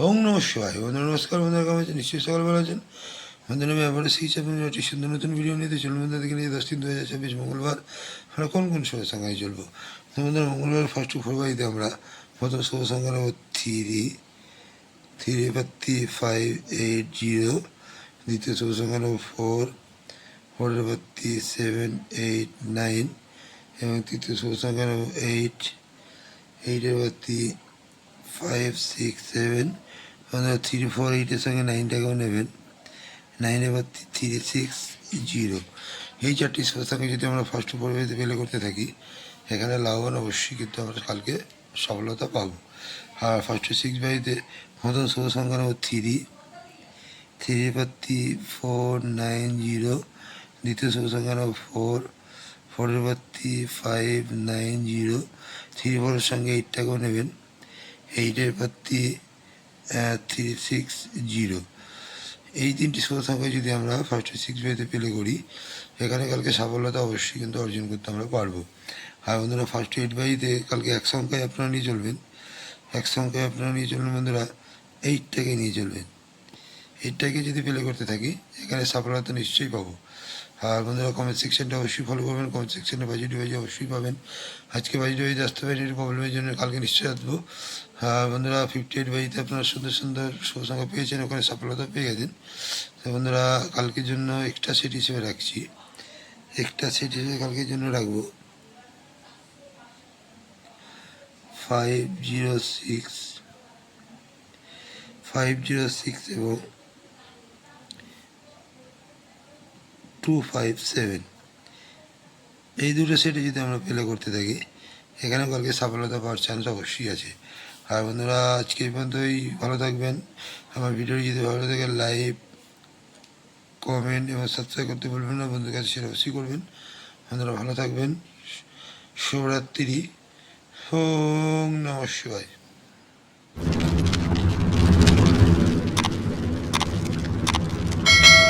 ওং নমঃ শিবায়। বন্ধুরা নমস্কার। বন্ধুরা কেমন আছেন? নিশ্চয়ই সকাল ভালো আছেন। বন্ধুরা আমি আবারও সেই আপনাদের একটি সুন্দর নতুন ভিডিও নিতে চলুন। বন্ধুরা দেখে নিয়ে 10/3/2026 মঙ্গলবার আমরা কোন কোন শুভ সংখ্যায় চলবো। তো বন্ধুরা মঙ্গলবার ফার্স্ট টু ফোর বাড়িতে আমরা প্রথম শুভ সংখ্যা নেব 3 দ্বিতীয় শুভ সংখ্যা নেব 4 7 8 9 এবং তৃতীয় শুভ সংখ্যা নেব 8 5 6 7। আপনারা 3 4 8-এর সঙ্গে 9টাকেও নেবেন। 9 3 6 0। এই চারটি সংখ্যাকে যদি আমরা ফার্স্ট পরিবারে পেলে করতে থাকি, এখানে লাভবান অবশ্যই কিন্তু আমরা কালকে সফলতা পাবো। আর ফার্স্ট 6 বাড়িতে প্রথম শুভ সংখ্যা নেব 3 4 9 0। দ্বিতীয় শুভ সংখ্যা নেব 4 5 9 0। 3 4-এর সঙ্গে 8টাকেও নেবেন। 8 3 6 0। এই তিনটি শুভ সংখ্যায় যদি আমরা ফার্স্ট 6 বাড়িতে পেলে করি, এখানে কালকে সাফল্যতা অবশ্যই কিন্তু অর্জন করতে আমরা পারবো। আর বন্ধুরা ফার্স্ট 8 বাড়িতে কালকে এক সংখ্যায় আপনারা নিয়ে চলবেন। বন্ধুরা 8টাকে নিয়ে চলবেন। 8টাকে যদি পেলে করতে থাকি, এখানে সফলতা নিশ্চয়ই পাবো। আর বন্ধুরা কমেন্ট সেকশনটা অবশ্যই ফলো করবেন। কমেন্ট সেকশনে বাজি অবশ্যই পাবেন। আজকে বাজি আসতে পারেন, এর প্রবলেমের জন্য কালকে নিশ্চয়ই আসবো। আর বন্ধুরা 58 বাজিতে আপনারা সুন্দর সুন্দর শুভ সংখ্যা পেয়েছেন, ওখানে সফলতা পেয়ে গেছেন। তো বন্ধুরা কালকের জন্য এক্সট্রা সেট হিসেবে রাখছি। কালকের জন্য রাখবো 506 এবং 257। এই দুটো সেটে যদি আমরা প্লে করতে থাকি, এখানে কালকে সফলতা পাওয়ার চান্স অবশ্যই আছে। আর বন্ধুরা আজকে এই পর্যন্তই। ভালো থাকবেন। আমার ভিডিও যদি ভালো থাকে লাইক, কমেন্ট এবং সাবস্ক্রাইব করতে বলবেন না। বন্ধুদের কাছে সেটা অবশ্যই করবেন। বন্ধুরা ভালো থাকবেন। শুভরাত্রি। ওং নমঃ শিবায়।